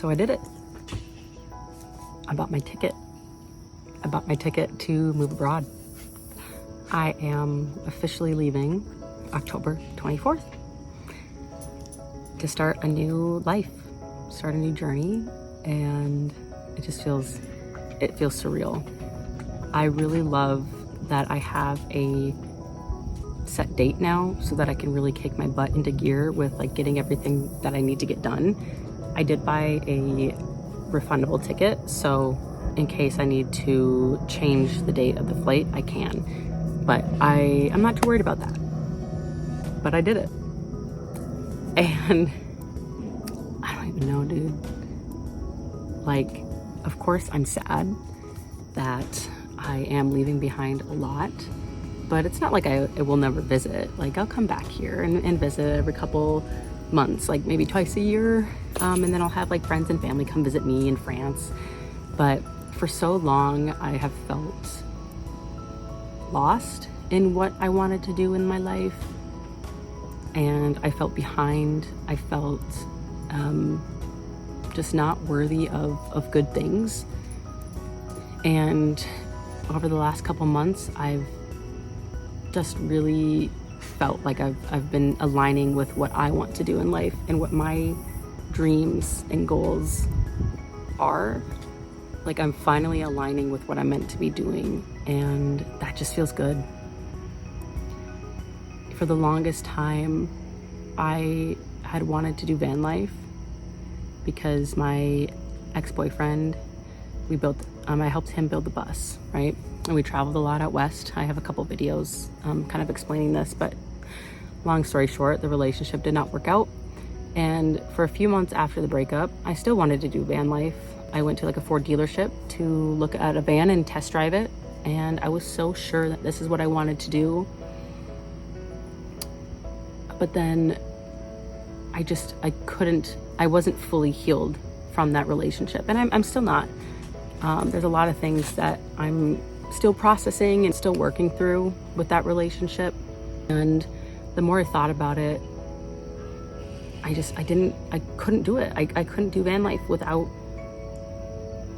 So I did it. I bought my ticket. I bought my ticket to move abroad. I am officially leaving October 24th to start a new life, start a new journey, and it feels surreal. I really love that I have a set date now so that I can really kick my butt into gear with like getting everything that I need to get done. I did buy a refundable ticket, so in case I need to change the date of the flight, I can. But I'm not too worried about that. But I did it. And I don't even know, dude. Like, of course I'm sad that I am leaving behind a lot, but it's not like I will never visit. Like, I'll come back here and visit every couple months, like maybe twice a year. And then I'll have like friends and family come visit me in France. But for so long, I have felt lost in what I wanted to do in my life. And I felt behind. I felt just not worthy of good things. And over the last couple months, I've just really felt like I've been aligning with what I want to do in life and what my dreams and goals are. Like, I'm finally aligning with what I'm meant to be doing, and that just feels good. For the longest time, I had wanted to do van life because my ex-boyfriend, I helped him build the bus, right? And we traveled a lot out west. I have a couple videos kind of explaining this, but long story short, the relationship did not work out. And for a few months after the breakup, I still wanted to do van life. I went to like a Ford dealership to look at a van and test drive it. And I was so sure that this is what I wanted to do. But then I wasn't fully healed from that relationship. And I'm still not. There's a lot of things that I'm still processing and still working through with that relationship. And the more I thought about it, I couldn't do it. I couldn't do van life without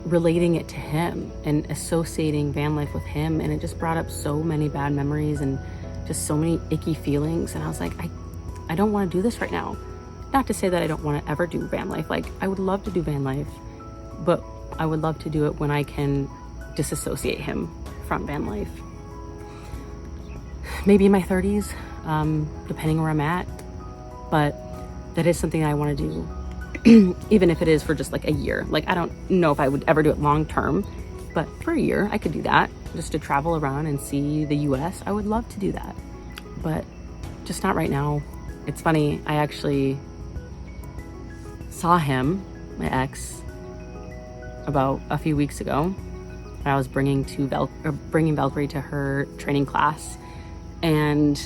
relating it to him and associating van life with him. And it just brought up so many bad memories and just so many icky feelings. And I was like, I don't want to do this right now. Not to say that I don't want to ever do van life. Like, I would love to do van life, but I would love to do it when I can disassociate him from van life. Maybe in my 30s, depending where I'm at, but that is something I want to do, even if it is for just like a year. Like, I don't know if I would ever do it long term, but for a year I could do that, just to travel around and see the US. I would love to do that, but just not right now. It's funny, I actually saw him, my ex, about a few weeks ago. I was bringing Valkyrie to her training class, and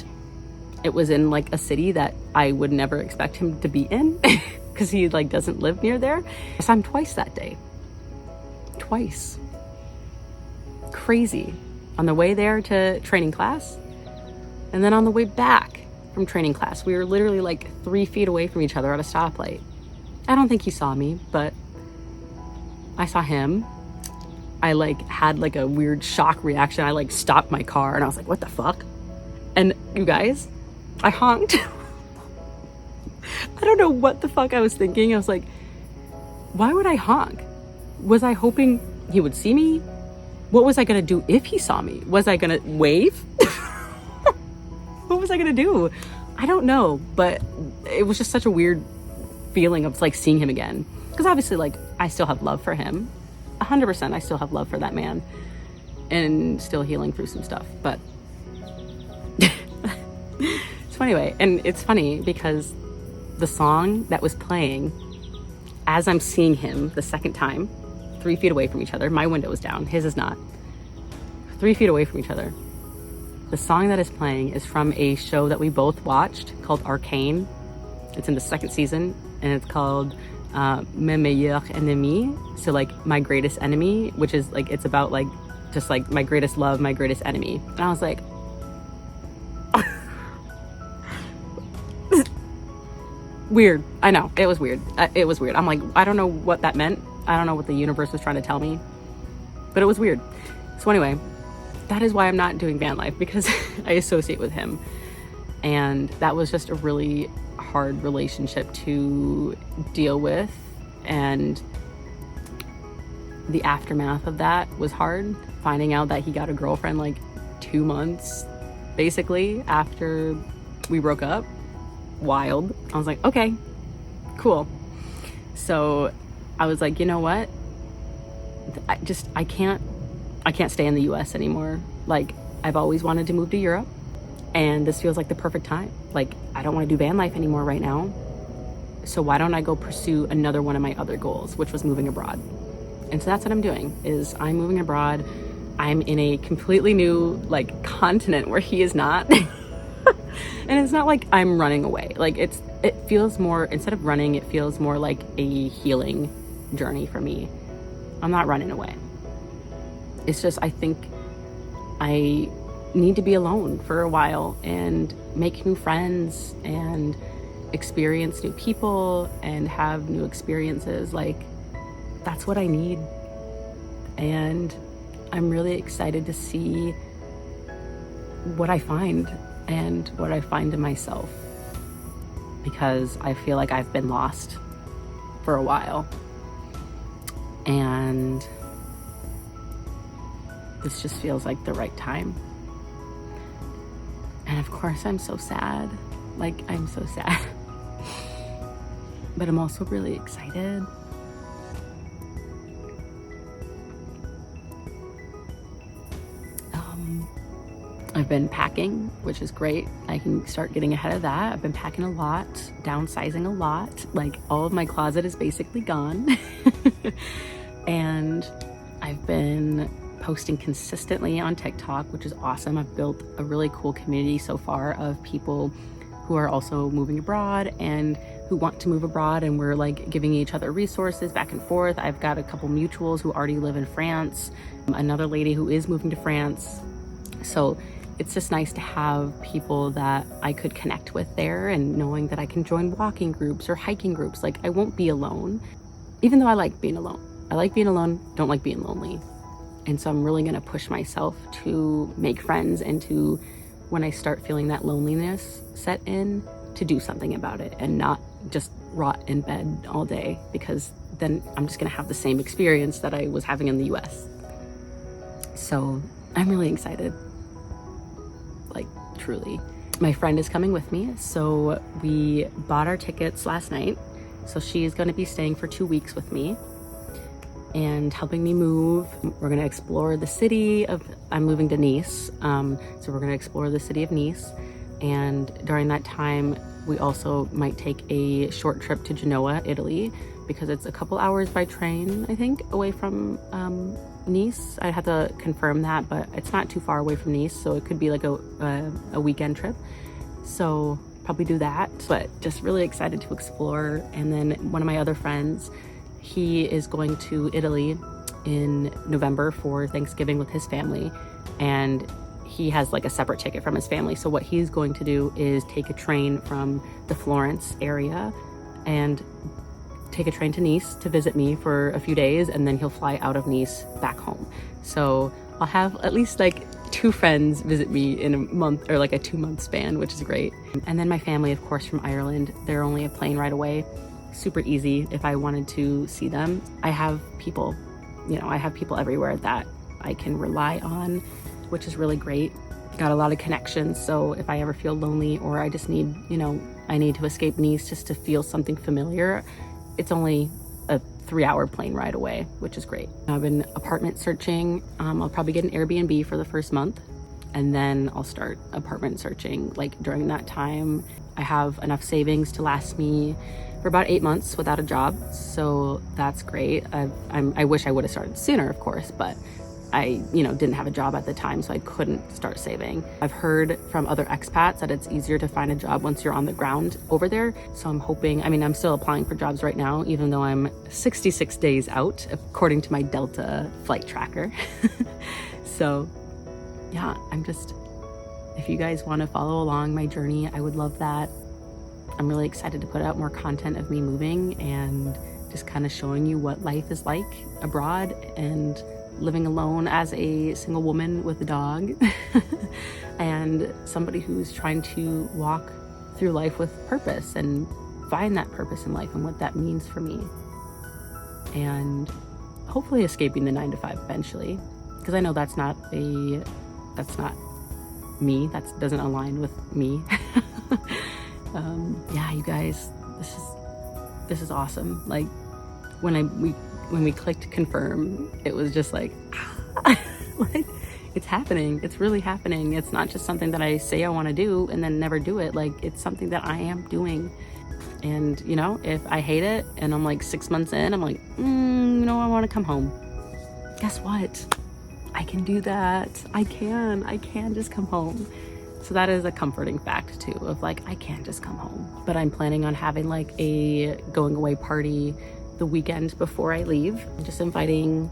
it was in like a city that I would never expect him to be in because he like doesn't live near there. I saw him twice that day. Twice. Crazy. On the way there to training class, and then on the way back from training class. We were literally like 3 feet away from each other at a stoplight. I don't think he saw me, but I saw him. I like had like a weird shock reaction. I like stopped my car and I was like, what the fuck? And you guys, I honked. I don't know what the fuck I was thinking. I was like, why would I honk? Was I hoping he would see me? What was I gonna do if he saw me? Was I gonna wave? What was I gonna do? I don't know, but it was just such a weird feeling of like seeing him again. Because obviously, like, I still have love for him. 100% I still have love for that man. And still healing through some stuff. But so anyway, and it's funny because the song that was playing as I'm seeing him the second time, 3 feet away from each other, my window is down, his is not. 3 feet away from each other. The song that is playing is from a show that we both watched called Arcane. It's in the second season, and it's called Mes Meilleurs Ennemis. So like my greatest enemy, which is like, it's about like, just like my greatest love, my greatest enemy. And I was like, Weird. I know. It was weird. It was weird. I'm like, I don't know what that meant. I don't know what the universe was trying to tell me, but it was weird. So anyway, that is why I'm not doing van life, because I associate with him. And that was just a really hard relationship to deal with. And the aftermath of that was hard. Finding out that he got a girlfriend like 2 months basically after we broke up. Wild. I was like, okay, cool. So I was like, you know what? I can't stay in the US anymore. Like, I've always wanted to move to Europe, and this feels like the perfect time. Like, I don't want to do van life anymore right now. So why don't I go pursue another one of my other goals, which was moving abroad. And so that's what I'm doing, is I'm moving abroad. I'm in a completely new like continent where he is not. And it's not like I'm running away. Like, it feels more, instead of running, it feels more like a healing journey for me. I'm not running away. It's just, I think I need to be alone for a while and make new friends and experience new people and have new experiences. Like, that's what I need. And I'm really excited to see what I find and what I find in myself, because I feel like I've been lost for a while. And this just feels like the right time. And of course, I'm so sad. Like, I'm so sad. But I'm also really excited. I've been packing, which is great. I can start getting ahead of that. I've been packing a lot, downsizing a lot. Like, all of my closet is basically gone. And I've been posting consistently on TikTok, which is awesome. I've built a really cool community so far of people who are also moving abroad and who want to move abroad, and we're like giving each other resources back and forth. I've got a couple mutuals who already live in France, another lady who is moving to France. So it's just nice to have people that I could connect with there, and knowing that I can join walking groups or hiking groups. Like, I won't be alone, even though I like being alone. I like being alone, don't like being lonely. And so I'm really gonna push myself to make friends, and to, when I start feeling that loneliness set in, to do something about it and not just rot in bed all day, because then I'm just gonna have the same experience that I was having in the US. So I'm really excited. Like, truly. My friend is coming with me, so we bought our tickets last night. So she is going to be staying for 2 weeks with me and helping me move. We're going to explore the city of, I'm moving to Nice, so we're going to explore the city of Nice. And during that time, we also might take a short trip to Genoa, Italy, because it's a couple hours by train, I think, away from Nice. I have to confirm that, but it's not too far away from Nice, so it could be like a weekend trip. So probably do that, but just really excited to explore. And then one of my other friends, he is going to Italy in November for Thanksgiving with his family, and he has like a separate ticket from his family. So what he's going to do is take a train from the Florence area and take a train to Nice to visit me for a few days, and then he'll fly out of Nice back home. So I'll have at least like 2 friends visit me in a month, or like a 2-month span, which is great. And then my family, of course, from Ireland, they're only a plane ride away. Super easy if I wanted to see them. I have people, I have people everywhere that I can rely on, which is really great. Got a lot of connections, so if I ever feel lonely, or I just need, I need to escape Nice just to feel something familiar, it's only a 3-hour plane ride away, which is great. I've been apartment searching. I'll probably get an Airbnb for the first month, and then I'll start apartment searching like during that time. I have enough savings to last me for about 8 months without a job, so that's great. I wish I would have started sooner, of course, but I, didn't have a job at the time, so I couldn't start saving. I've heard from other expats that it's easier to find a job once you're on the ground over there. So I'm hoping, I'm still applying for jobs right now, even though I'm 66 days out, according to my Delta flight tracker. So yeah, if you guys want to follow along my journey, I would love that. I'm really excited to put out more content of me moving and just kind of showing you what life is like abroad and living alone as a single woman with a dog and somebody who's trying to walk through life with purpose and find that purpose in life and what that means for me. And hopefully escaping the 9-to-5 eventually, because I know that's not me. That doesn't align with me. Yeah, you guys, this is awesome. Like when we clicked confirm, it was just like, like it's happening. It's really happening. It's not just something that I say I want to do and then never do it. Like it's something that I am doing. And you know, if I hate it and I'm like 6 months in, I'm like, I want to come home. Guess what? I can do that. I can just come home. So that is a comforting fact too, of like, I can just come home. But I'm planning on having like a going away party the weekend before I leave. I'm just inviting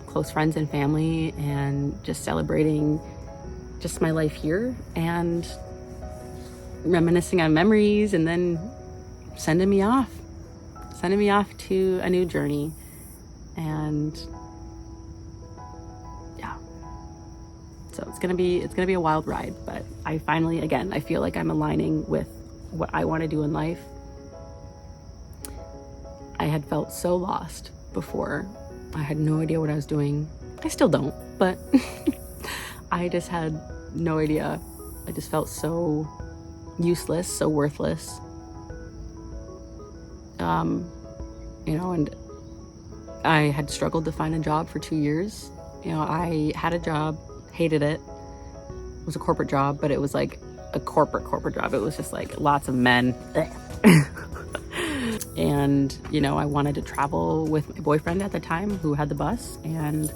close friends and family and just celebrating just my life here and reminiscing on memories, and then sending me off to a new journey. And yeah, so it's gonna be a wild ride, but I feel like I'm aligning with what I want to do in life. I had felt so lost before. I had no idea what I was doing. I still don't, but I just had no idea. I just felt so useless, so worthless. And I had struggled to find a job for 2 years. I had a job, hated it. It was a corporate job, but it was like a corporate job. It was just like lots of men. And, I wanted to travel with my boyfriend at the time who had the bus, and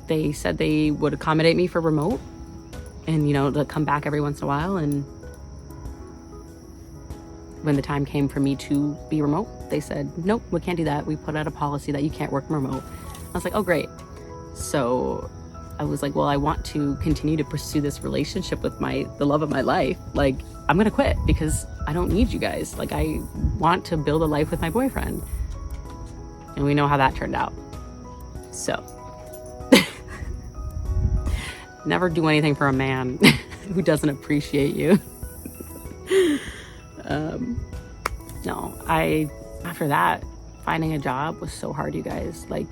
they said they would accommodate me for remote and, to come back every once in a while. And when the time came for me to be remote, they said, nope, we can't do that. We put out a policy that you can't work remote. I was like, oh, great. So I was like, well, I want to continue to pursue this relationship with the love of my life. Like, I'm going to quit because I don't need you guys. Like, I want to build a life with my boyfriend. And we know how that turned out. So never do anything for a man who doesn't appreciate you. After that, finding a job was so hard, you guys. Like,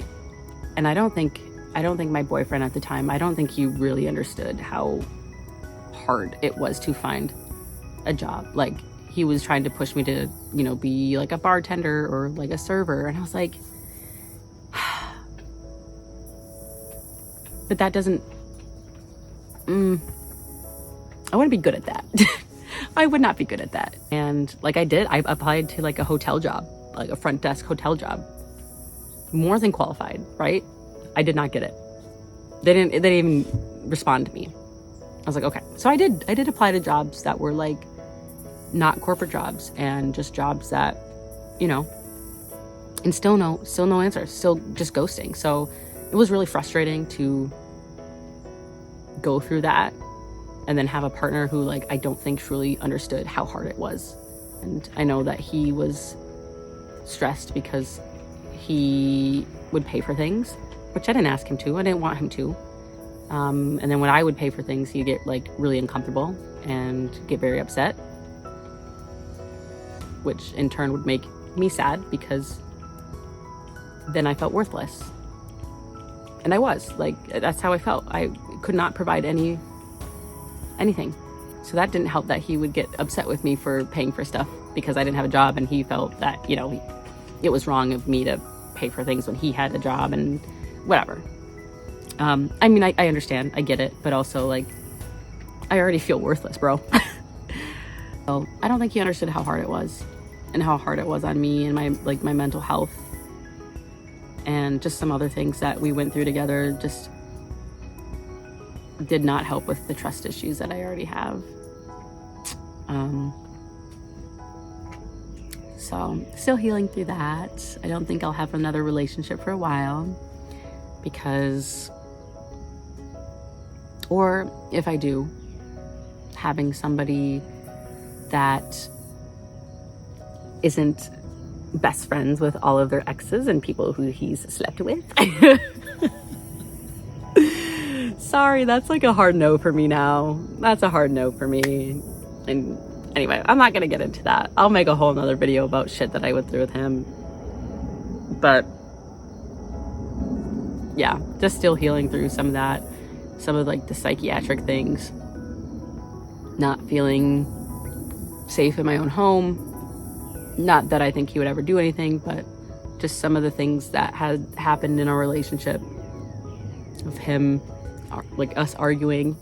and I don't think my boyfriend at the time, I don't think he really understood how hard it was to find a job. Like, he was trying to push me to, be like a bartender or like a server. And I was like, but that doesn't, I want to be good at that. I would not be good at that. And like I applied to like a hotel job, like a front desk hotel job. More than qualified, right? I did not get it. They didn't even respond to me. I was like, okay. So I did apply to jobs that were like not corporate jobs, and just jobs that, and still no answer, still just ghosting. So it was really frustrating to go through that and then have a partner who, like, I don't think truly understood how hard it was. And I know that he was stressed because he would pay for things, which I didn't ask him to. I didn't want him to. And then when I would pay for things, he'd get like really uncomfortable and get very upset, which in turn would make me sad because then I felt worthless. And I was like, that's how I felt. I could not provide anything. So that didn't help that he would get upset with me for paying for stuff because I didn't have a job, and he felt that, it was wrong of me to pay for things when he had a job and whatever. I understand, I get it, but also, like, I already feel worthless, bro. So I don't think he understood how hard it was and how hard it was on me and my mental health, and just some other things that we went through together just did not help with the trust issues that I already have. So still healing through that. I don't think I'll have another relationship for a while because, or if I do, having somebody that isn't best friends with all of their exes and people who he's slept with. Sorry, that's like a hard no for me now. That's a hard no for me. And anyway, I'm not gonna get into that. I'll make a whole nother video about shit that I went through with him. But yeah, just still healing through some of that, some of like the psychiatric things, not feeling safe in my own home. Not that I think he would ever do anything, but just some of the things that had happened in our relationship, of him, like us arguing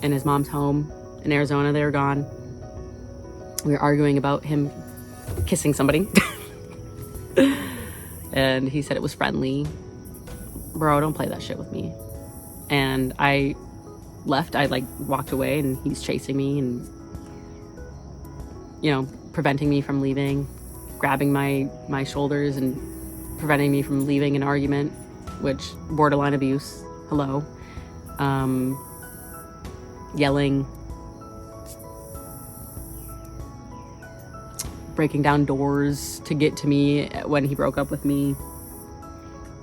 in his mom's home in Arizona. They were gone. We were arguing about him kissing somebody. And he said it was friendly. Bro, don't play that shit with me. And I left. I like walked away, and he's chasing me and, you know, preventing me from leaving, grabbing my shoulders and preventing me from leaving an argument, which borderline abuse. Hello. Yelling, breaking down doors to get to me when he broke up with me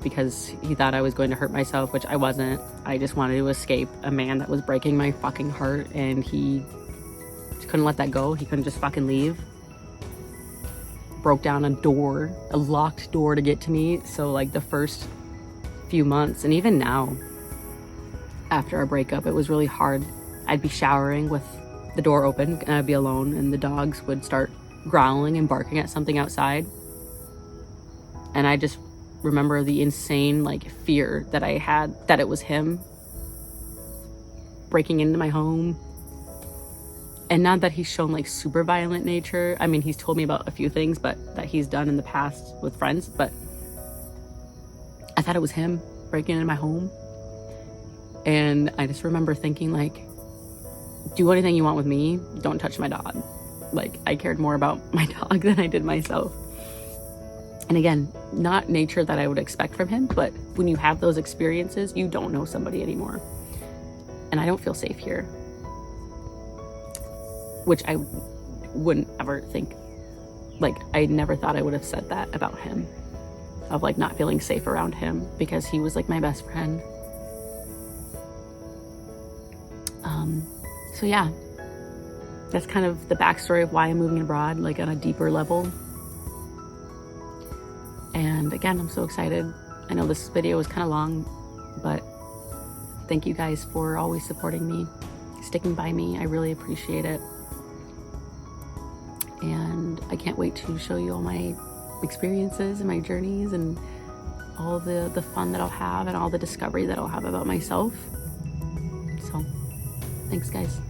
because he thought I was going to hurt myself, which I wasn't. I just wanted to escape a man that was breaking my fucking heart, and he couldn't let that go. He couldn't just fucking leave. Broke down a door, a locked door to get to me. So like the first few months, and even now after our breakup, it was really hard. I'd be showering with the door open and I'd be alone, and the dogs would start growling and barking at something outside. And I just remember the insane like fear that I had that it was him breaking into my home. And not that he's shown like super violent nature. I mean, he's told me about a few things but that he's done in the past with friends, but I thought it was him breaking into my home. And I just remember thinking like, do anything you want with me, don't touch my dog. Like, I cared more about my dog than I did myself. And again, not nature that I would expect from him, but when you have those experiences, you don't know somebody anymore. And I don't feel safe here. Which I wouldn't ever think, like, I never thought I would have said that about him, of like not feeling safe around him, because he was like my best friend. So yeah, that's kind of the backstory of why I'm moving abroad, like on a deeper level. And again, I'm so excited. I know this video was kind of long, but thank you guys for always supporting me, sticking by me. I really appreciate it. And I can't wait to show you all my experiences and my journeys and all the fun that I'll have and all the discovery that I'll have about myself. So thanks, guys.